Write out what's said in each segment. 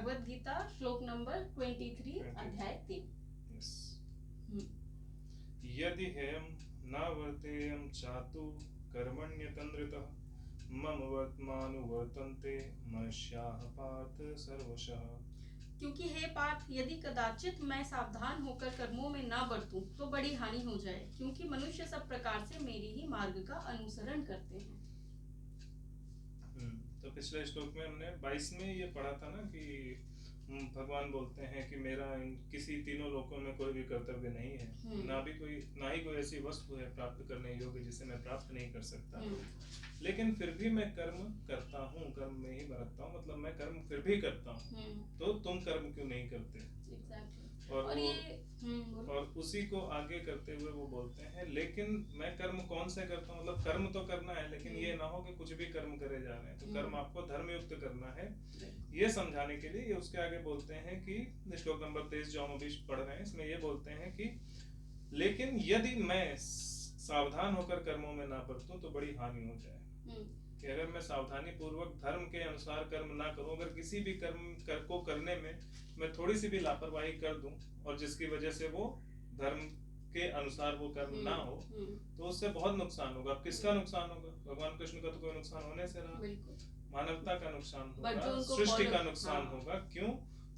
भगवत गीता श्लोक नंबर 23 अध्याय 3। Yes. यदि हेयं न वर्तेयं चातु कर्मण्यतन्द्रितः मम वर्तमानुवर्तन्ते मनुष्याः पार्थ सर्वशः। क्योंकि हे पार्थ, यदि कदाचित मैं सावधान होकर कर्मों में न बरतूं तो बड़ी हानि हो जाए, क्योंकि मनुष्य सब प्रकार से मेरी ही मार्ग का अनुसरण करते हैं। तो पिछले श्लोक में हमने 22 में ये पढ़ा था ना कि भगवान बोलते हैं कि मेरा किसी तीनों लोकों में कोई भी कर्तव्य नहीं है, ना ही कोई ऐसी वस्तु है प्राप्त करने योग्य जिसे मैं प्राप्त नहीं कर सकता, लेकिन फिर भी मैं कर्म करता हूँ, कर्म में ही बरतता हूँ, मतलब मैं कर्म फिर भी करता हूँ। तो तुम कर्म क्यों नहीं करते? और उसी को आगे करते हुए वो बोलते हैं लेकिन मैं कर्म कौन से करता हूँ, मतलब कर्म तो करना है लेकिन ये ना हो कि कुछ भी कर्म करे जा रहे हैं, तो कर्म आपको धर्मयुक्त करना है, ये समझाने के लिए ये उसके आगे बोलते हैं कि श्लोक नंबर 23 जो हम अभी पढ़ रहे हैं इसमें ये बोलते हैं कि लेकिन यदि मैं सावधान होकर कर्मों में ना बरतूं तो बड़ी हानि हो जाए। कि अगर मैं सावधानी पूर्वक धर्म के अनुसार कर्म ना करूं, अगर किसी भी कर्म को करने में मैं थोड़ी सी भी लापरवाही कर दूं और जिसकी वजह से वो धर्म के अनुसार वो कर्म ना हो तो उससे बहुत नुकसान होगा। किसका नुकसान होगा? भगवान कृष्ण का तो कोई नुकसान होने से रहा, मानवता का नुकसान होगा, सृष्टि का नुकसान होगा। क्यों?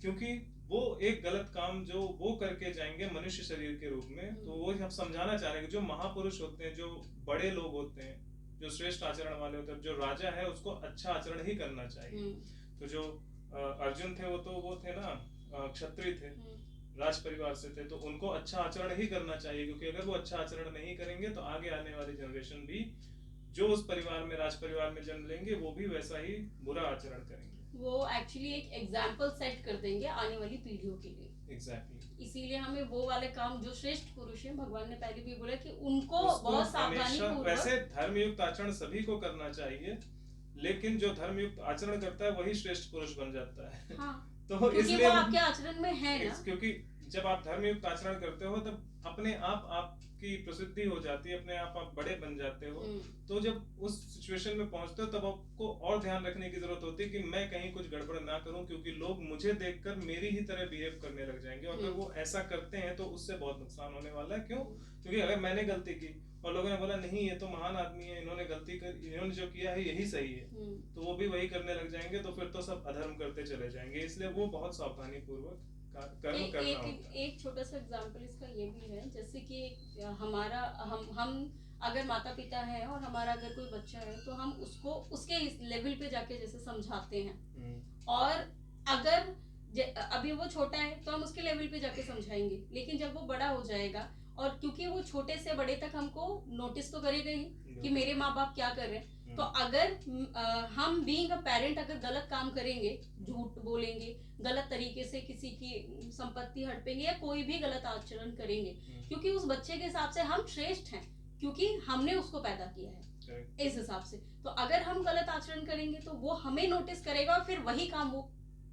क्योंकि वो एक गलत काम जो वो करके जाएंगे मनुष्य शरीर के रूप में, तो वो हम समझाना चाह रहे हैं कि जो महापुरुष होते हैं, जो बड़े लोग होते हैं, जो श्रेष्ठ आचरण वाले होते हैं, जो राजा है उसको अच्छा आचरण ही करना चाहिए। तो जो अर्जुन थे वो थे ना क्षत्रिय थे, राज परिवार से थे, तो उनको अच्छा आचरण ही करना चाहिए, क्योंकि अगर वो अच्छा आचरण नहीं करेंगे तो आगे आने वाली जनरेशन भी जो उस परिवार में राज परिवार में जन्म लेंगे वो भी वैसा ही बुरा आचरण करेंगे। वो एक्चुअली एक एग्जाम्पल सेट कर देंगे आने वाली पीढ़ियों के लिए। एग्जैक्टली। इसीलिए हमें वो वाले काम जो श्रेष्ठ पुरुष हैं, भगवान ने पहले भी बोला कि उनको बहुत सावधानी पूर्वक, वैसे धर्मयुक्त आचरण सभी को करना चाहिए, लेकिन जो धर्मयुक्त आचरण करता है वही श्रेष्ठ पुरुष बन जाता है। हाँ, तो इसलिए वो आपके आचरण में है ना, क्योंकि जब आप धर्मयुक्त आचरण करते हो तब अपने आप आपकी प्रसिद्धि हो जाती है, अपने आप बड़े बन जाते हो। तो जब उस सिचुएशन में पहुंचते हो तब आपको और ध्यान रखने की जरूरत होती है कि मैं कहीं कुछ गड़बड़ ना करूं, क्योंकि लोग मुझे देखकर मेरी ही तरह बिहेव करने लग जाएंगे, और अगर वो ऐसा करते हैं तो उससे बहुत नुकसान होने वाला है। क्यों? क्योंकि अगर मैंने गलती की और लोगों ने बोला नहीं ये तो महान आदमी है, इन्होंने गलती कर, इन्होंने जो किया है यही सही है, तो वो भी वही करने लग जाएंगे, तो फिर तो सब अधर्म करते चले जाएंगे। इसलिए वो बहुत सावधानी पूर्वक कर्म करना होता है। एक छोटा सा एग्जांपल इसका ये भी है, जैसे कि हमारा हम अगर माता पिता है और हमारा अगर कोई बच्चा है तो हम उसको उसके लेवल पे जाके जैसे समझाते हैं, और अगर अभी वो छोटा है तो हम उसके लेवल पे जाके समझाएंगे, लेकिन जब वो बड़ा हो जाएगा, और क्योंकि वो छोटे से बड़े तक हमको नोटिस तो करेगा ही कि मेरे माँ बाप क्या कर रहे हैं, तो अगर हम बीइंग अ पेरेंट अगर गलत काम करेंगे, झूठ बोलेंगे, गलत तरीके से किसी की संपत्ति हड़पेंगे या कोई भी गलत आचरण करेंगे, क्योंकि उस बच्चे के हिसाब से हम श्रेष्ठ हैं, क्योंकि हमने उसको पैदा किया है इस हिसाब से। तो अगर हम गलत आचरण करेंगे तो वो हमें नोटिस करेगा और फिर वही काम वो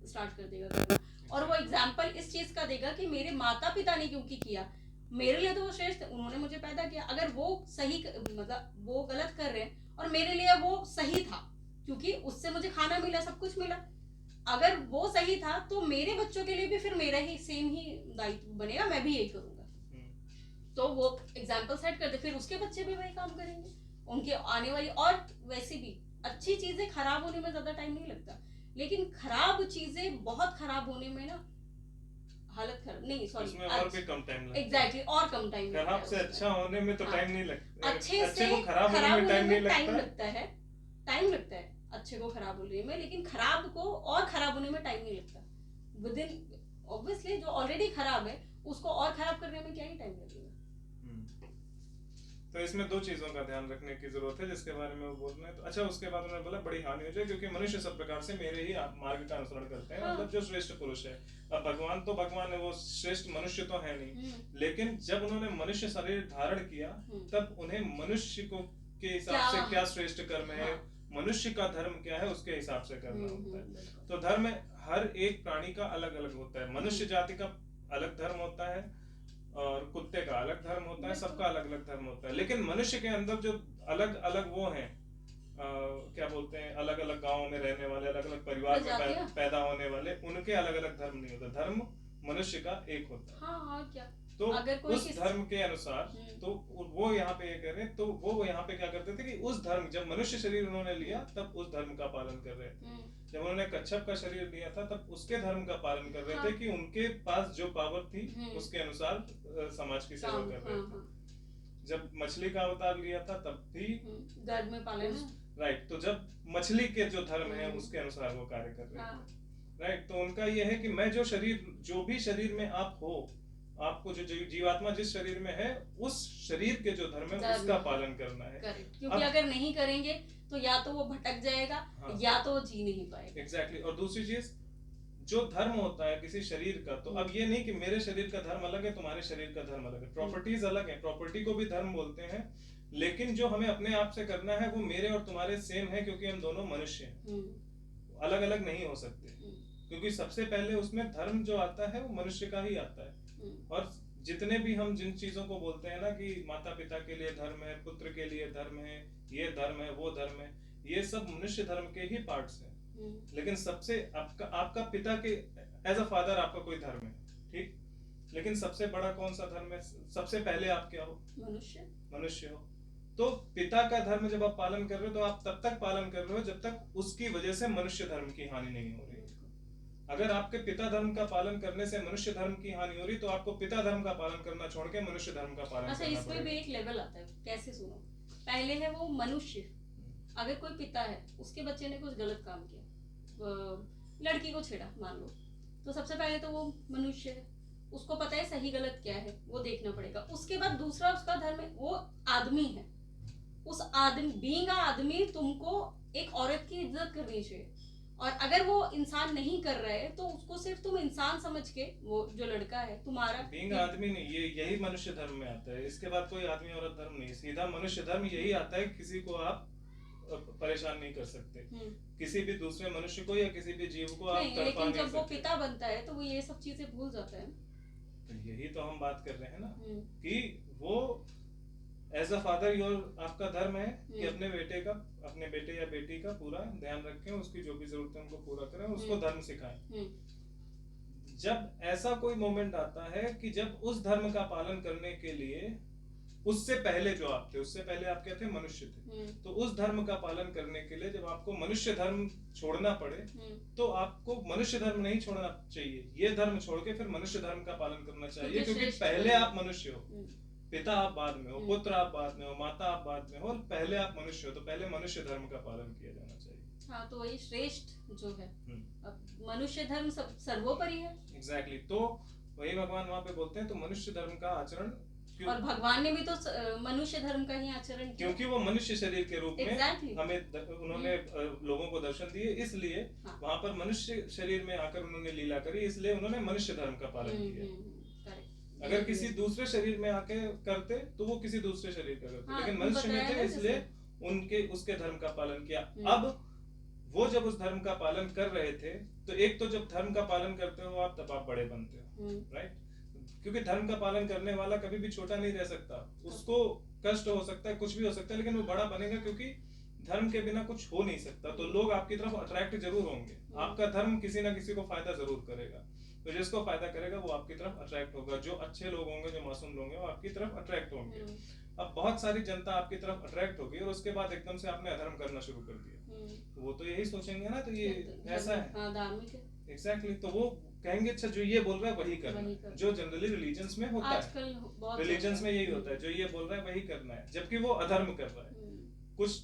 स्टार्ट कर देगा करना, और वो एग्जाम्पल इस चीज का देगा कि मेरे माता पिता ने क्योंकि किया, मेरे लिए तो वो श्रेष्ठ, उन्होंने मुझे पैदा किया। अगर वो सही मतलब वो गलत कर रहे हैं और मेरे लिए वो सही था, क्योंकि उससे मुझे खाना मिला, सब कुछ मिला, अगर वो सही था तो मेरे बच्चों के लिए भी फिर मेरा ही सेम ही दायित्व बनेगा, मैं भी यही करूंगा। तो वो एग्जाम्पल सेट करते, फिर उसके बच्चे भी वही काम करेंगे, उनके आने वाली। और वैसे भी अच्छी चीजें खराब होने में ज्यादा टाइम नहीं लगता, लेकिन खराब चीजें बहुत खराब होने में ना हालत खराब नहीं, सॉरी, उसमें और भी कम टाइम लगता है। एग्जैक्टली, और कम टाइम लगता है। खराब से अच्छा होने में तो टाइम नहीं लगता, अच्छे को खराब होने में टाइम नहीं लगता है, टाइम लगता है अच्छे को खराब होने में, लेकिन खराब को और खराब होने में टाइम नहीं लगता। विद इन ऑब्वियसली जो ऑलरेडी खराब है उसको और खराब करने में क्या ही टाइम लगेगा। तो इसमें दो चीजों का ध्यान रखने की जरूरत है जिसके बारे में वो बोल रहे हैं। तो अच्छा, उसके बाद उन्होंने बोला बड़ी हानि हो जाए, क्योंकि मनुष्य सब प्रकार से मेरे ही मार्ग का अनुसरण करते हैं। मतलब जो श्रेष्ठ पुरुष है, अब भगवान तो भगवान है, वो श्रेष्ठ मनुष्य तो है नहीं, लेकिन जब उन्होंने मनुष्य शरीर धारण किया तब उन्हें मनुष्य को के हिसाब से क्या श्रेष्ठ कर्म है, मनुष्य का धर्म क्या है, उसके हिसाब से करना होता है। तो धर्म हर एक प्राणी का अलग अलग होता है, मनुष्य जाति का अलग धर्म होता है और कुत्ते का अलग धर्म होता है, सबका अलग अलग धर्म होता है, लेकिन मनुष्य के अंदर जो अलग अलग वो हैं क्या बोलते हैं, अलग अलग गांवों में रहने वाले, अलग अलग परिवार में प्रजातियां। पैदा होने वाले, उनके अलग अलग धर्म नहीं होता, धर्म मनुष्य का एक होता है। हाँ, और क्या। तो अगर कोई उस धर्म के अनुसार, तो वो यहाँ पे ये कर रहे हैं, तो वो यहाँ पे क्या करते थे कि उस धर्म, जब मनुष्य शरीर उन्होंने लिया तब उस धर्म का पालन कर रहे थे, जब उन्होंने कच्छप का शरीर लिया था तब उसके धर्म का पालन कर रहे थे, कि उनके पास जो पावर थी उसके अनुसार समाज की सेवा कर रहे थे। जब मछली का अवतार लिया था तब भी घर में पालन, राइट, तो जब मछली के जो धर्म है उसके अनुसार वो कार्य कर रहे थे, राइट। तो उनका ये है कि मैं जो शरीर, जो भी शरीर में आप हो, आपको जो जीवात्मा जिस शरीर में है, उस शरीर के जो धर्म है उसका पालन करना है। क्योंकि अगर नहीं करेंगे तो या तो वो भटक जाएगा, हाँ, या तो वो जी नहीं पाएगा। एग्जैक्टली। और दूसरी चीज, जो धर्म होता है किसी शरीर का, तो अब ये नहीं कि मेरे शरीर का धर्म अलग है, तुम्हारे शरीर का धर्म अलग है, प्रॉपर्टीज अलग है, प्रॉपर्टी को भी धर्म बोलते हैं, लेकिन जो हमें अपने आप से करना है वो मेरे और तुम्हारे सेम है, क्योंकि हम दोनों मनुष्य हैं, अलग अलग नहीं हो सकते, क्योंकि सबसे पहले उसमें धर्म जो आता है वो मनुष्य का ही आता है। और जितने भी हम जिन चीजों को बोलते हैं ना कि माता पिता के लिए धर्म है, पुत्र के लिए धर्म है, ये धर्म है, वो धर्म है, ये सब मनुष्य धर्म के ही पार्ट्स हैं। लेकिन सबसे आपका पिता के एज अ फादर आपका कोई धर्म है, ठीक, लेकिन सबसे बड़ा कौन सा धर्म है? सबसे पहले आप क्या हो? मनुष्य हो। तो पिता का धर्म जब आप पालन कर रहे हो तो आप तब तक पालन कर रहे हो जब तक उसकी वजह से मनुष्य धर्म की हानि नहीं हो रही। अगर आपके पिता धर्म का पालन करने से मनुष्य धर्म की हानि हो रही तो आपको पिता धर्म का पालन करना छोड़ के मनुष्य धर्म का पालन करना पड़ेगा। इसमें भी एक लेवल आता है, कैसे सुनो, पहले है वो मनुष्य, अगर कोई पिता है उसके बच्चे ने कुछ गलत काम किया, लड़की को छेड़ा मान लो, तो सबसे पहले तो वो मनुष्य है, उसको पता है सही गलत क्या है, वो देखना पड़ेगा। उसके बाद दूसरा उसका धर्म है, वो आदमी है, उस आदमी बीइंग आदमी तुमको एक औरत की इज्जत करनी चाहिए, और अगर वो इंसान नहीं कर रहा है तो उसको सिर्फ तुम इंसान समझ के, वो जो लड़का है तुम्हारा बीइंग आदमी नहीं, ये यही मनुष्य धर्म में आता है, इसके बाद कोई आदमी औरत धर्म नहीं, सीधा मनुष्य धर्म यही आता है। किसी को आप परेशान नहीं कर सकते, किसी भी दूसरे मनुष्य को या किसी भी जीव को आप तड़पा नहीं सकते। लेकिन जब वो पिता बनता है तो वो ये सब चीजें भूल जाता है। तो यही तो हम बात कर रहे हैं ना, कि वो एज अ फादर योर आपका धर्म है कि अपने बेटे का, अपने बेटे या बेटी का पूरा ध्यान रखें, उसकी जो भी जरूरत है उनको पूरा करें, उसको धर्म सिखाएं। जब ऐसा कोई मोमेंट आता है कि जब उस धर्म का पालन करने के लिए, उससे पहले जो आप थे, उससे पहले आप क्या थे? मनुष्य थे, तो उस धर्म का पालन करने के लिए जब आपको मनुष्य धर्म छोड़ना पड़े तो आपको मनुष्य धर्म नहीं छोड़ना चाहिए, ये धर्म छोड़ के फिर मनुष्य धर्म का पालन करना चाहिए, क्योंकि पहले आप मनुष्य हो, पिता आप बाद में हो, पुत्र आप बाद में हो, माता आप बाद में हो, और पहले आप मनुष्य हो, तो पहले मनुष्य धर्म का पालन किया जाना चाहिए। हाँ, तो वही श्रेष्ठ जो है, मनुष्य धर्म सर्वोपरि है। एग्जैक्टली। तो वही भगवान वहाँ पे बोलते हैं, तो मनुष्य धर्म का आचरण, और भगवान ने भी तो मनुष्य धर्म का ही आचरण किया, क्योंकि वो मनुष्य शरीर के रूप में हमें उन्होंने लोगों को दर्शन दिए, इसलिए वहाँ पर मनुष्य शरीर में आकर उन्होंने लीला करी, इसलिए उन्होंने मनुष्य धर्म का पालन किया। अगर किसी दूसरे शरीर में आके करते तो वो किसी दूसरे शरीर का करते, लेकिन मनुष्य में थे इसलिए उनके उसके धर्म का पालन किया। अब वो जब उस धर्म का पालन कर रहे थे, तो एक तो जब धर्म का पालन करते हो आप, तब आप बड़े बनते हो, राइट, क्योंकि धर्म का पालन करने वाला कभी भी छोटा नहीं रह सकता, उसको कष्ट हो सकता है, कुछ भी हो सकता है, लेकिन वो बड़ा बनेगा, क्योंकि धर्म के बिना कुछ हो नहीं सकता। तो लोग आपकी तरफ अट्रैक्ट जरूर होंगे, आपका धर्म किसी ना किसी को फायदा जरूर करेगा, तो जिसको फायदा करेगा वो आपकी तरफ अट्रैक्ट होगा, जो अच्छे लोग होंगे, जो मासूम लोग हैं, वो आपकी तरफ अट्रैक्ट होंगे। अब बहुत सारी जनता आपकी तरफ अट्रैक्ट होगी और उसके बाद एकदम से आपने अधर्म करना शुरू कर दिया, वो तो यही सोचेंगे ना, तो ये ऐसा है। एग्जैक्टली। तो वो कहेंगे अच्छा जो ये बोल रहा है वही करना है, जो जनरली रिलीजन्स में होता है, रिलीजन्स में यही होता है, जो ये बोल रहा है वही करना है, जबकि वो अधर्म कर रहा है। कुछ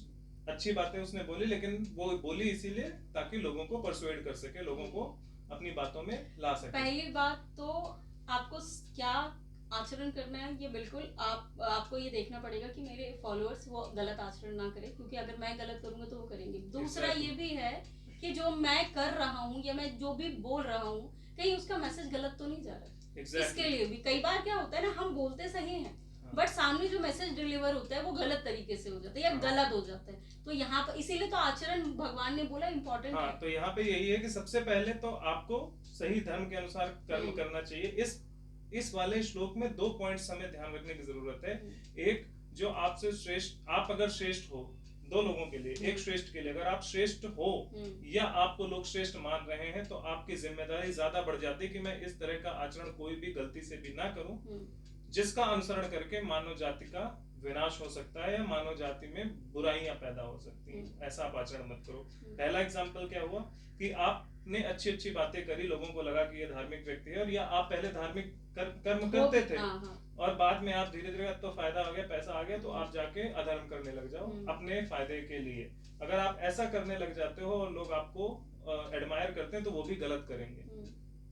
अच्छी बातें उसने बोली, लेकिन वो बोली इसीलिए ताकि लोगों को परसुएड कर सके, लोगों को अपनी बातों में ला सके। पहली बात तो आपको क्या आचरण करना है, ये बिल्कुल आपको ये देखना पड़ेगा कि मेरे फॉलोअर्स वो गलत आचरण ना करें, क्योंकि अगर मैं गलत करूंगा तो वो करेंगे। दूसरा ये भी है कि जो मैं कर रहा हूँ या मैं जो भी बोल रहा हूँ, कहीं उसका मैसेज गलत तो नहीं जा रहा है। इसके लिए भी कई बार क्या होता है ना, हम बोलते सही हैं, बट सामने जो मैसेज डिलीवर होता है वो गलत तरीके से हो जाता है या गलत हो जाता है। तो यहाँ पर इसीलिए तो आचरण भगवान ने बोला इम्पोर्टेंट है। तो यहाँ पे यही है कि सबसे पहले तो आपको सही धर्म के अनुसार कर्म करना चाहिए। इस वाले श्लोक में 2 पॉइंट्स हमें ध्यान रखने की जरूरत है। एक, जो आपसे श्रेष्ठ, आप अगर श्रेष्ठ हो दो लोगों के लिए, एक श्रेष्ठ के लिए। अगर आप श्रेष्ठ हो या आपको लोग श्रेष्ठ मान रहे हैं तो आपकी जिम्मेदारी ज्यादा बढ़ जाती है कि मैं इस तरह का आचरण कोई भी गलती से भी ना करूं जिसका अनुसरण करके मानव जाति का विनाश हो सकता है या मानव जाति में बुराइयां पैदा हो सकती हैं। ऐसा आप आचरण मत करो। पहला एग्जाम्पल क्या हुआ कि आपने अच्छी अच्छी बातें करी, लोगों को लगा कि ये धार्मिक व्यक्ति है, और या आप पहले धार्मिक कर्म करते थे और बाद में आप धीरे धीरे तो फायदा आ गया, पैसा आ गया, तो आप जाके अधर्म करने लग जाओ अपने फायदे के लिए। अगर आप ऐसा करने लग जाते हो और लोग आपको एडमायर करते हैं तो वो भी गलत करेंगे,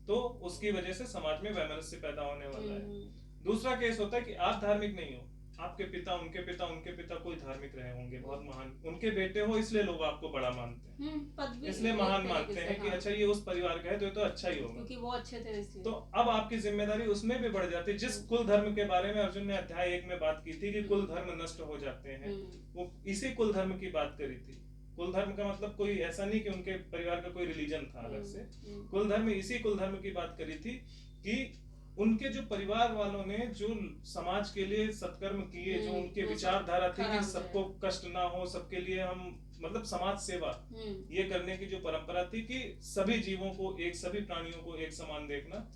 तो उसकी वजह से समाज में वैमनस्य पैदा होने वाला है। दूसरा केस होता है कि आप धार्मिक नहीं हो, आपके पिता उनके पिता कोई धार्मिक रहे होंगे, बहुत महान, उनके बेटे हो इसलिए लोग आपको बड़ा मानते हैं, इसलिए महान मानते हैं कि अच्छा ये उस परिवार का है तो ये तो अच्छा ही होगा क्योंकि वो अच्छे थे इसलिए। तो अब आपकी जिम्मेदारी उसमें भी बढ़ जाती है। जिस कुल धर्म के बारे में अर्जुन ने अध्याय 1 में बात की थी कि कुल धर्म नष्ट हो जाते हैं, वो इसी कुल धर्म की बात करी थी। कुल धर्म का मतलब कोई ऐसा नहीं कि उनके परिवार का कोई रिलीजन था अलग से, कुल धर्म, इसी कुल धर्म की बात करी थी कि उनके जो परिवार वालों ने जो समाज के लिए सत्कर्म किए, जो उनके विचारधारा थी कि सबको कष्ट ना हो, सबके लिए हम मतलब समाज सेवा ये करने की जो परंपरा थी कि सभी जीवों को एक, सभी प्राणियों को एक समान देखना,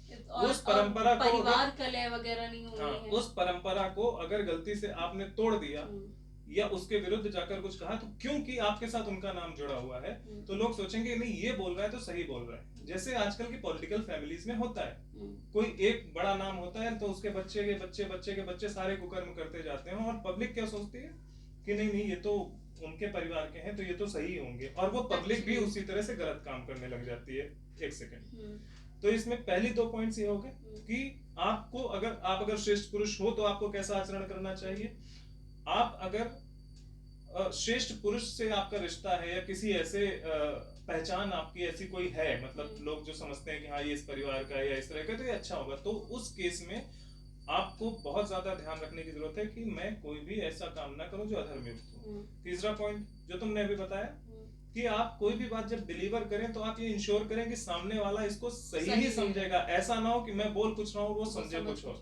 उस परंपरा को, परिवार कलह वगैरह नहीं होनी है, उस परंपरा को अगर गलती से आपने तोड़ दिया या उसके विरुद्ध जाकर कुछ कहा, तो क्योंकि आपके साथ उनका नाम जुड़ा हुआ है तो लोग सोचेंगे नहीं ये बोल रहा है तो सही बोल रहा है। जैसे आजकल की पॉलिटिकल फैमिलीज में होता है, कोई एक बड़ा नाम होता है तो उसके बच्चे के बच्चे बच्चे के बच्चे सारे कुकर्म करते जाते हैं और पब्लिक क्या सोचती है कि नहीं नहीं ये तो उनके परिवार के हैं तो ये तो सही होंगे, और वो पब्लिक भी उसी तरह से गलत काम करने लग जाती है। एक सेकंड, तो इसमें पहली 2 पॉइंट्स ये हो गए कि आपको अगर श्रेष्ठ पुरुष हो तो आपको कैसा आचरण करना चाहिए। आप अगर श्रेष्ठ पुरुष से आपका रिश्ता है या किसी ऐसे पहचान आपकी ऐसी कोई है, मतलब लोग जो समझते हैं कि हाँ ये इस परिवार का है या इस तरह का, तो ये अच्छा होगा, तो उस केस में आपको बहुत ज्यादा ध्यान रखने की जरूरत है कि मैं कोई भी ऐसा काम ना करूं जो अधर्मयुक्त हो। तीसरा पॉइंट जो तुमने अभी बताया कि आप कोई भी बात जब डिलीवर करें तो आप ये इंश्योर करें कि सामने वाला इसको सही ही समझेगा, ऐसा ना हो कि मैं बोल कुछ रहा हूँ वो समझे कुछ और।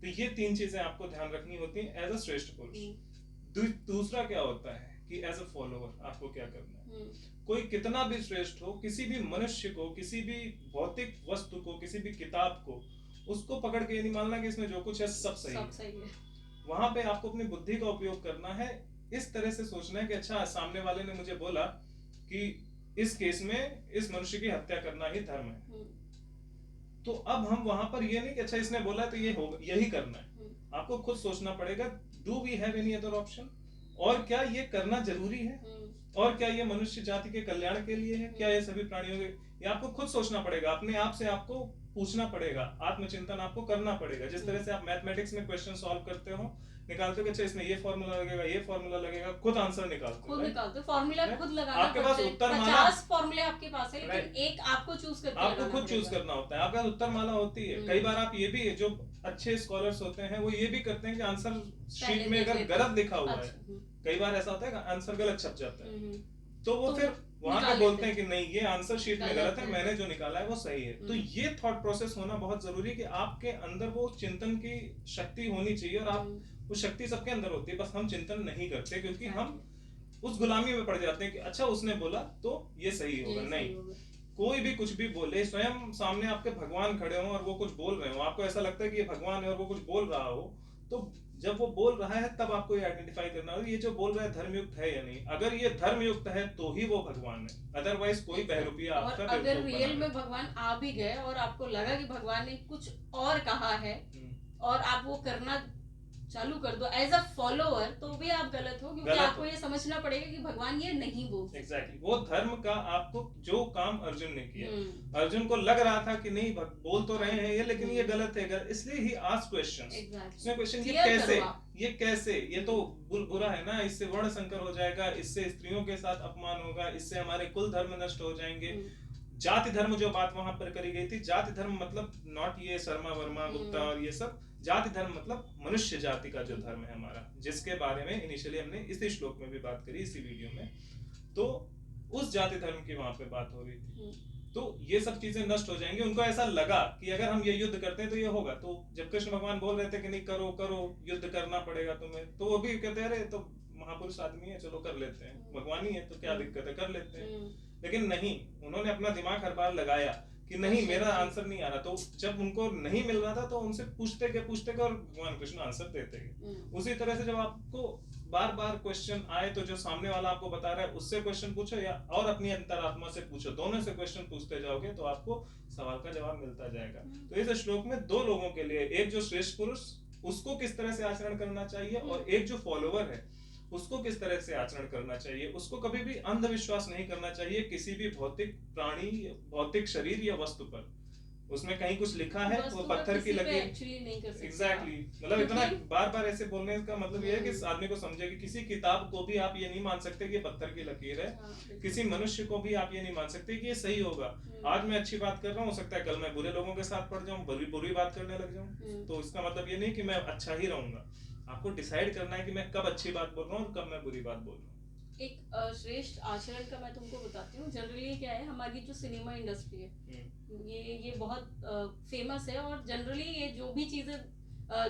तो ये 3 चीजें आपको ध्यान रखनी होती है एज अ श्रेष्ठ पुरुष। दूसरा क्या होता है कि एज अ फॉलोअर आपको क्या करना है। कोई कितना भी श्रेष्ठ हो, किसी भी मनुष्य को, किसी भी भौतिक वस्तु को, किसी भी किताब को, उसको पकड़ के ये नहीं मानना कि इसमें जो कुछ है सब सही है। वहां पे आपको अपनी बुद्धि का उपयोग करना है, इस तरह से सोचना है कि अच्छा सामने वाले ने मुझे बोला कि इस केस में इस मनुष्य की हत्या करना ही धर्म है, तो अब हम वहां पर ये नहीं कि अच्छा इसने बोला तो ये होगा, यही करना है। आपको खुद सोचना पड़ेगा, do we have any other option, और क्या ये करना जरूरी है, और क्या ये मनुष्य जाति के कल्याण के लिए है, क्या ये सभी प्राणियों के, ये आपको खुद सोचना पड़ेगा, अपने आप से आपको पूछना पड़ेगा, आत्मचिंतन आपको करना पड़ेगा। जिस तरह से आप मैथमेटिक्स में क्वेश्चन सॉल्व करते हो, निकालते हो कि अच्छा इसमें ये फॉर्मूला लगेगा, ये फॉर्मूला लगेगा, खुद आंसर निकालते हो, फॉर्मूला खुद लगाना, आपके पास उत्तर माला 50 फॉर्मूले आपके पास है, लेकिन एक आपको चूज करके आपको खुद चूज करना होता है। आपके पास उत्तर माला होती है। कई बार आप ये भी, जो अच्छे स्कॉलर्स होते हैं वो ये भी करते हैं कि आंसर शीट में अगर गलत लिखा हुआ है, कई बार ऐसा होता है कि आंसर गलत छप जाता है, तो वो फिर वहां पे बोलते हैं कि नहीं ये आंसर शीट में गलत है, मैंने जो निकाला है वो सही है। तो ये थॉट प्रोसेस होना बहुत जरूरी है कि आपके अंदर वो चिंतन की शक्ति होनी चाहिए, और आप वो शक्ति सबके अंदर होती है, बस हम चिंतन नहीं करते क्योंकि हम उस गुलामी में पड़ जाते हैं कि अच्छा उसने बोला तो ये सही होगा। नहीं, कोई भी कुछ भी बोले, स्वयं सामने आपके भगवान खड़े हो और वो कुछ बोल रहे हो, आपको ऐसा लगता है कि ये भगवान है और वो कुछ बोल रहा हो, तो जब वो बोल रहा है तब आपको ये आइडेंटिफाई करना होगा ये जो बोल रहा है धर्मयुक्त है या नहीं। अगर ये धर्मयुक्त है तो ही वो भगवान है, अदरवाइज कोई बहरूपिया आपका। और अगर रियल में भगवान आ भी गए और आपको लगा कि भगवान ने कुछ और कहा है और आप वो करना चालू कर दो एज अ फॉलोअर, तो भी आप गलत हो, क्योंकि आपको ये समझना पड़ेगा कि भगवान ये नहीं बोलते। एग्जैक्टली, वो धर्म का आपको जो काम अर्जुन ने किया, अर्जुन को लग रहा था कि नहीं बोल तो रहे हैं ये, लेकिन ये गलत है, इसलिए ही आस्क्ड क्वेश्चंस। उसने क्वेश्चन ये कैसे, ये तो बुरा है ना, इससे वर्ण संकर हो जाएगा, इससे स्त्रियों के साथ अपमान होगा, इससे हमारे कुल धर्म नष्ट हो जाएंगे। जाति धर्म जो बात वहां पर करी गई थी, जाति धर्म मतलब नॉट ये शर्मा वर्मा गुप्ता और ये सब, जाति धर्म मतलब मनुष्य जाति का जो धर्म है हमारा, जिसके बारे में इनिशियली हमने इसी श्लोक में भी बात करी इसी वीडियो में, तो उस जाति धर्म की वहां पे बात हो रही थी। तो ये सब चीजें नष्ट हो जाएंगी। उनको ऐसा लगा कि अगर हम ये युद्ध करते हैं तो ये होगा, तो जब कृष्ण भगवान बोल रहे थे कि नहीं करो करो युद्ध करना पड़ेगा तुम्हें, तो वो भी कहते अरे तो महापुरुष आदमी है, चलो कर लेते हैं, भगवान ही है तो क्या दिक्कत है, कर लेते हैं। लेकिन नहीं, उन्होंने अपना दिमाग हर बार लगाया कि नहीं मेरा आंसर नहीं आ रहा, तो जब उनको नहीं मिल रहा था तो उनसे पूछते के और भगवान कृष्ण आंसर देते गए। उसी तरह से जब आपको बार बार क्वेश्चन आए तो जो सामने वाला आपको बता रहा है उससे क्वेश्चन पूछो या और अपनी अंतरात्मा से पूछो, दोनों से क्वेश्चन पूछते जाओगे तो आपको सवाल का जवाब मिलता जाएगा। तो इस श्लोक में दो लोगों के लिए, एक जो श्रेष्ठ पुरुष उसको किस तरह से आचरण करना चाहिए और एक जो फॉलोवर है उसको किस तरह से आचरण करना चाहिए। उसको कभी भी अंधविश्वास नहीं करना चाहिए किसी भी भौतिक प्राणी, भौतिक शरीर या वस्तु पर। उसमें कहीं कुछ लिखा है वो पत्थर की लकीर, एग्जैक्टली मतलब इतना बार बार ऐसे बोलने का मतलब ये है कि इस आदमी को समझे कि किसी किताब को भी आप ये नहीं मान सकते कि ये पत्थर की लकीर है, किसी मनुष्य को भी आप ये नहीं मान सकते कि ये सही होगा। आज मैं अच्छी बात कर रहा हूँ, हो सकता है कल मैं बुरे लोगों के साथ पड़ जाऊं, बुरी बात करने लग जाऊं, तो इसका मतलब ये नहीं कि मैं अच्छा ही रहूंगा। आपको डिसाइड करना है कि मैं कब अच्छी बात बोल रहा हूँ और कब मैं बुरी बात बोल रहा हूँ। एक श्रेष्ठ आचरण का मैं तुमको बताती हूँ। जनरली क्या है, हमारी जो सिनेमा इंडस्ट्री है ये बहुत फेमस है और जनरली ये जो भी चीजें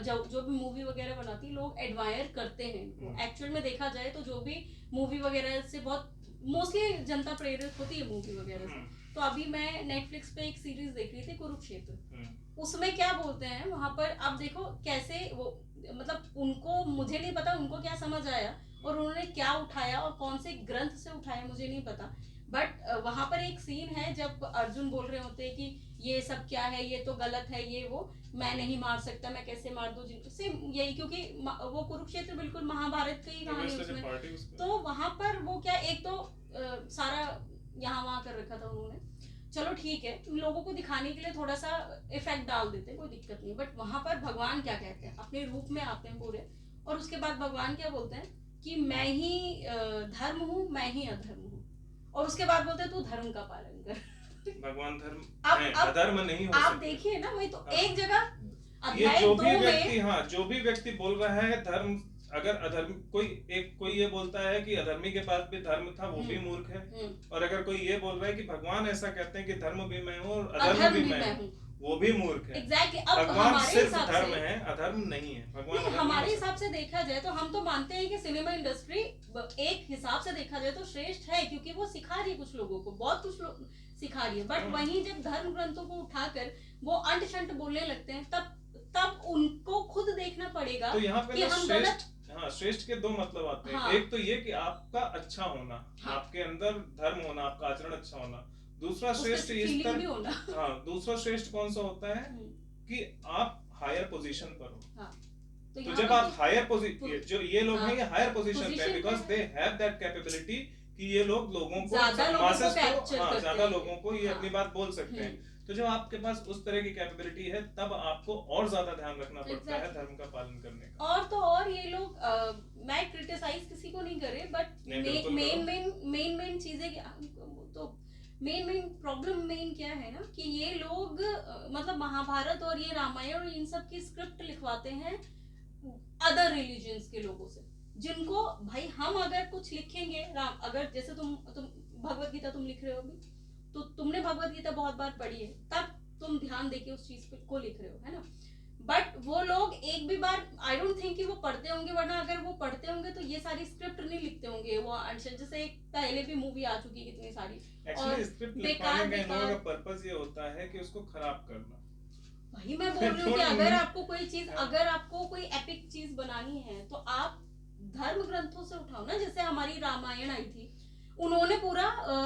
जो भी मूवी वगैरह बनाती है लोग एडमायर करते हैं इनको। एक्चुअल में देखा जाए तो जो भी मूवी वगैरह से बहुत मोस्टली जनता प्रेरित होती है मूवी वगैरह से। तो अभी मैं नेटफ्लिक्स पे एक सीरीज देख रही थी कुरुक्षेत्र, उसमें क्या बोलते हैं वहां पर, आप देखो कैसे वो मतलब उनको, मुझे नहीं पता उनको क्या समझ आया और उन्होंने क्या उठाया और कौन से ग्रंथ से उठाया मुझे नहीं पता, बट वहां पर एक सीन है जब अर्जुन बोल रहे होते हैं कि ये सब क्या है, ये तो गलत है, ये वो मैं नहीं मार सकता, मैं कैसे मार दूं जिनसे, यही क्योंकि वो कुरुक्षेत्र बिल्कुल महाभारत की कहानी है उसमें। तो वहां पर वो क्या, एक तो सारा यहाँ वहां कर रखा था उन्होंने, चलो ठीक है लोगों को दिखाने के लिए थोड़ा सा इफेक्ट डाल देते, कोई दिक्कत नहीं, बट वहां पर भगवान क्या कहते हैं, अपने रूप में आते हैं पूरे, और उसके बाद भगवान क्या बोलते हैं कि मैं ही धर्म हूँ, मैं ही अधर्म हूँ, और उसके बाद बोलते हैं तू धर्म का पालन कर। भगवान धर्म है, अधर्म नहीं हो सकता। आप देखिए ना, वही तो एक जगह ये जो भी व्यक्ति, हाँ जो भी व्यक्ति बोल रहा है धर्म, अगर अधर्म कोई ये बोलता है कि अधर्मी के पास भी धर्म था, वो भी मूर्ख है। और अगर कोई ये बोल रहा है कि भगवान ऐसा कहते हैं कि धर्म भी मैं हूँ और अधर्म भी मैं हूँ, वो भी मूर्ख है। Exactly. भगवान सिर्फ धर्म है, अधर्म नहीं है। भगवान हमारे हिसाब से देखा जाए तो हम तो मानते हैं कि सिनेमा इंडस्ट्री एक हिसाब से देखा जाए तो श्रेष्ठ है, क्योंकि वो सिखा रही है कुछ लोगों को, बहुत कुछ लोग सिखा रही है, बट वहीं जब धर्म ग्रंथों को उठाकर वो अंट शंट बोलने लगते हैं तब उनको खुद देखना पड़ेगा। तो यहाँ पे श्रेष्ठ, हाँ श्रेष्ठ के दो मतलब आते हैं। हाँ। एक तो ये कि आपका अच्छा होना, हाँ। आपके अंदर धर्म होना, आपका आचरण अच्छा होना। दूसरा श्रेष्ठ इस तरह, हाँ दूसरा श्रेष्ठ कौन सा होता है कि आप हायर पोजीशन पर हो। हाँ। तो जब आप हायर पोजीशन, जो ये लोग हैं ये हायर पोजीशन पे, because they have that capability कि ये लोग लोगों को, मासेस को, हाँ ज्यादा लोगों को ये अपनी बात बोल सकते हैं। तो जब आपके पास उस तरह की कैपेबिलिटी है तब आपको और ज्यादा ध्यान रखना पड़ता है धर्म का पालन करने का। और तो और ये लोग मैं क्रिटिसाइज किसी को नहीं कर रही, बट मेन चीजें तो मेन प्रॉब्लम क्या है ना कि ये लोग मतलब महाभारत और ये रामायण और इन सब की स्क्रिप्ट लिखवाते हैं अदर रिलीजन्स के लोगों से, जिनको भाई हम अगर कुछ लिखेंगे अगर जैसे तुम भगवत गीता तुम लिख रहे हो अभी, तो तुमने भगवत गीता बहुत बार पढ़ी है, तब तुम ध्यान देके उस चीज को लिख रहे हो, है ना। बट वो लोग एक भी बार, आई डोंट थिंक कि वो पढ़ते होंगे, वरना अगर वो पढ़ते होंगे तो ये सारी स्क्रिप्ट नहीं लिखते होंगे। वो जैसे एक पहले भी मूवी आ चुकी है कितनी सारी, और स्क्रिप्ट लिखवाने का पर्पस ये होता है कि उसको खराब करना। वही मैं बोल रही हूँ कि अगर आपको कोई चीज, अगर आपको कोई एपिक चीज बनानी है तो आप धर्म ग्रंथों से उठाओ ना। जैसे हमारी रामायण आई थी, उन्होंने पूरा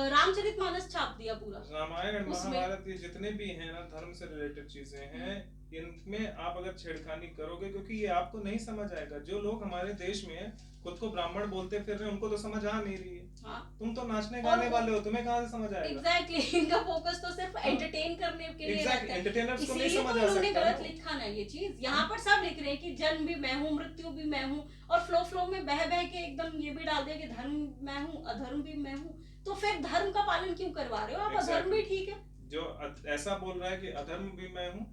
रामचरितमानस छाप दिया पूरा। रामायण महाभारत ये जितने भी हैं ना धर्म से रिलेटेड चीजें हैं, इनमें आप अगर छेड़खानी करोगे, क्योंकि ये आपको नहीं समझ आएगा। जो लोग हमारे देश में खुद को ब्राह्मण बोलते फिर रहे हैं, उनको तो समझ आ नहीं रही है। हाँ। तुम तो नाचने गाने वाले हो, तुम्हें कहाँ से समझ आएगा? एग्जैक्टली, इनका फोकस तो सिर्फ एंटरटेन करने के लिए रहता है। एंटरटेनर्स को नहीं समझ आ सकता। उन्होंने गलत लिखा ना ये चीज। यहाँ पर सब लिख रहे हैं कि जन्म भी मैं हूँ, मृत्यु भी मैं हूँ, और फ्लो में बह के एकदम ये भी डाल दिया कि धर्म मैं हूँ, अधर्म भी मैं हूँ। तो फिर धर्म का पालन क्यों करवा रहे हो आप? अधर्म भी ठीक है। जो ऐसा बोल रहा है कि अधर्म भी मैं हूँ,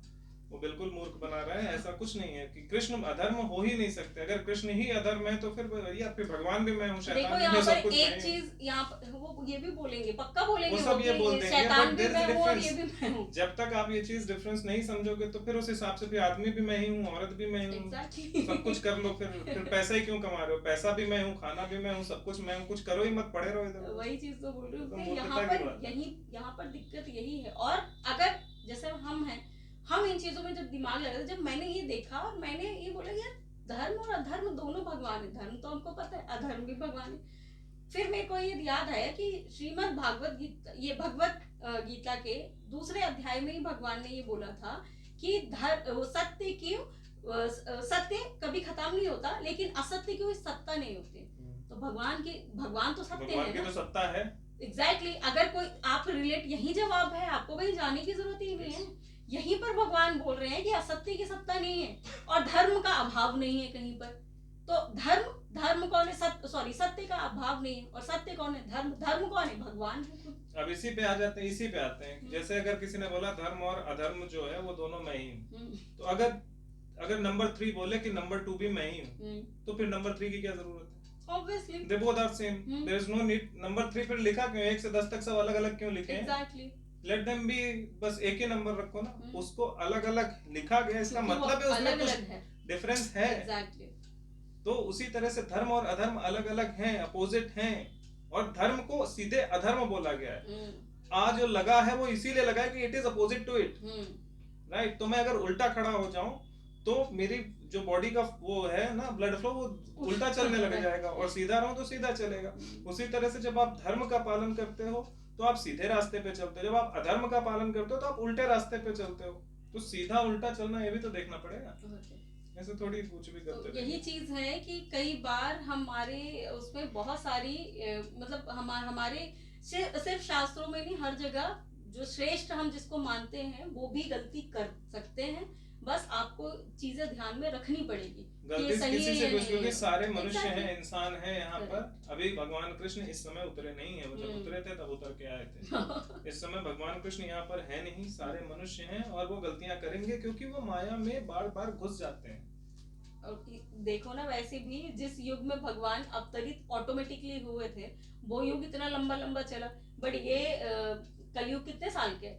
वो बिल्कुल मूर्ख बना रहा है। ऐसा कुछ नहीं है कि कृष्ण अधर्म हो ही नहीं सकते। अगर कृष्ण ही अधर्म है तो फिर भैया फिर भगवान भी मैं हूँ, देखो शैतान भी यहाँ मैं, सब पर कुछ एक मैं हूँ। चीज, यहाँ पर वो ये भी बोलेंगे, पक्का बोलेंगे वो सब ये बोल कि देंगे, शैतान बट भी देयर इज मैं हूँ और ये डिफरेंस। भी मैं हूँ। जब तक आप ये चीज डिफरेंस नहीं समझोगे तो फिर उस हिसाब से फिर आदमी भी मैं ही हूँ, औरत भी मैं हूँ, Exactly. सब कुछ कर लो। फिर पैसा ही क्यों कमा रहे हो? पैसा भी मैं हूँ, खाना भी मैं हूँ, सब कुछ मैं हूँ, कुछ करो ही मत, पड़े रहो इधर। वही चीज तो बोल रही हूँ तो कि मूर्खता यहाँ की पर बात है। यहाँ पर दिक्कत यही है। और अगर जैसे हम हैं, हम इन चीजों में जब दिमाग लगाते, जब मैंने ये देखा और मैंने ये बोला यार धर्म और अधर्म दोनों भगवान है। धर्म तो हमको पता है, अधर्म भी भगवान है। फिर मेरे को ये याद आया कि श्रीमद् भागवत गीता, ये भगवत गीता के दूसरे अध्याय में ही भगवान ने ये बोला था कि सत्य की सत्य कभी खत्म नहीं होता, लेकिन असत्य की कोई सत्ता नहीं होती। तो भगवान तो सत्य है, भगवान की तो सत्ता है। एग्जैक्टली अगर कोई आप रिलेट, यही जवाब है, आपको कहीं जाने की जरूरत ही नहीं है। यहीं पर भगवान बोल रहे हैं कि असत्य की सत्ता नहीं है और धर्म का अभाव नहीं है कहीं पर। तो धर्म कौन है? सत्य का अभाव नहीं है। और सत्य कौन है? धर्म कौन है? भगवान है खुद। अब इसी पे आते हैं। जैसे अगर किसी ने बोला धर्म और अधर्म जो है वो दोनों मैं ही हूँ, तो अगर नंबर 3 बोले कि नंबर 2 भी मैं ही हूँ, तो फिर नंबर 3 की क्या जरूरत है? Obviously. They both are same. There is no need. Number 3 फिर लिखा क्यों? 1 से 10 तक सब अलग अलग क्यों लिखे हैं? Exactly. Let them be, बस एक ही नंबर रखो ना। उसको अलग अलग लिखा गया, इसका क्योंकि वो मतलब है उसमें कुछ अलग-अलग है। डिफरेंस है। Exactly. तो उसी तरह से धर्म और अधर्म अलग अलग हैं, अपोजिट हैं। और धर्म को सीधे अधर्म बोला गया है। आज जो लगा है वो इसीलिए लगा है कि it is opposite to it, right? तो मैं अगर उल्टा खड़ा हो जाऊं तो मेरी जो बॉडी का वो है ना ब्लड फ्लो, वो उल्टा चलने लग जाएगा, और सीधा रहूं तो सीधा चलेगा। उसी तरह से जब आप धर्म का पालन करते हो तो आप सीधे रास्ते पे चलते हो, जब आप अधर्म का पालन करते हो तो आप उल्टे रास्ते पे चलते हो। तो सीधा उल्टा चलना ये भी तो देखना पड़ेगा। ऐसे थोड़ी कुछ भी करते तो यही चीज है कि कई बार हमारे उसमें बहुत सारी मतलब हमारे सिर्फ शास्त्रों में नहीं, हर जगह जो श्रेष्ठ हम जिसको मानते हैं वो भी गलती कर सकते हैं। बस आपको चीजें ध्यान में रखनी पड़ेगी। गलती किसी से कुछ, क्योंकि सारे मनुष्य Exactly. हैं, इंसान हैं यहाँ पर। अभी भगवान कृष्ण इस समय उतरे नहीं है, वो जब उतरे थे तब उतर के आए थे। इस समय भगवान कृष्ण यहाँ पर है नहीं, सारे मनुष्य हैं और वो गलतियां करेंगे क्योंकि वो माया में बार बार घुस जाते हैं। और देखो ना, वैसे भी जिस युग में भगवान अवतरित ऑटोमेटिकली हुए थे, वो युग इतना लंबा लंबा चला। बट ये कलयुग कितने साल के?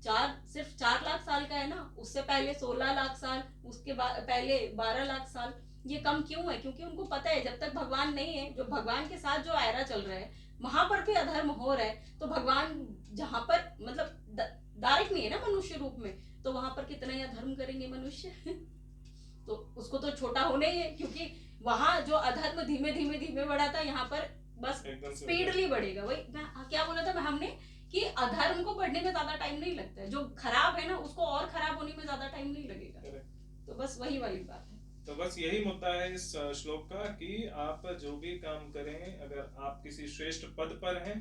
सिर्फ 4 लाख साल का है ना। उससे पहले 16 लाख साल, उसके बाद पहले 12 लाख साल। ये कम क्यों है? क्योंकि उनको पता है जब तक भगवान नहीं है, जो भगवान के साथ जो एरा चल रहा है वहां पर भी अधर्म हो रहा है। तो भगवान जहां पर मतलब डायरेक्ट नहीं है ना मनुष्य रूप में, तो वहां पर कितना ही अधर्म करेंगे मनुष्य। तो उसको तो छोटा होना ही है, क्योंकि वहां जो अधर्म धीमे धीमे धीमे बढ़ा था, यहाँ पर बस स्पीडली बढ़ेगा। वही मैं क्या बोला था हमने कि अधर्म को बढ़ने में ज्यादा टाइम नहीं लगता है, जो खराब है ना उसको और खराब होने में ज्यादा टाइम नहीं लगेगा। तो बस वही वाली बात है। तो बस यही मुद्दा है इस श्लोक का कि आप जो भी काम करें, अगर आप किसी श्रेष्ठ पद पर हैं,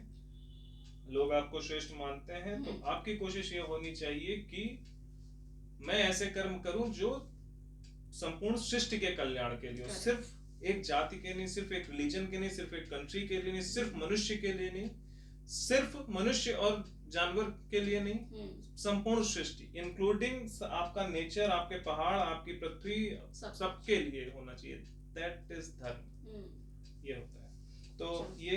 लोग आपको श्रेष्ठ मानते हैं, तो आपकी कोशिश ये होनी चाहिए कि मैं ऐसे कर्म करूं जो संपूर्ण सृष्टि के कल्याण के लिए, सिर्फ एक जाति के नहीं, सिर्फ एक रिलीजन के नहीं, सिर्फ एक कंट्री के लिए नहीं, सिर्फ मनुष्य के लिए नहीं, सिर्फ मनुष्य और जानवर के लिए नहीं, संपूर्ण सृष्टि इंक्लूडिंग आपका नेचर, आपके पहाड़, आपकी पृथ्वी, सबके लिए होना चाहिए। दैट इज धर्म। ये होता है। तो ये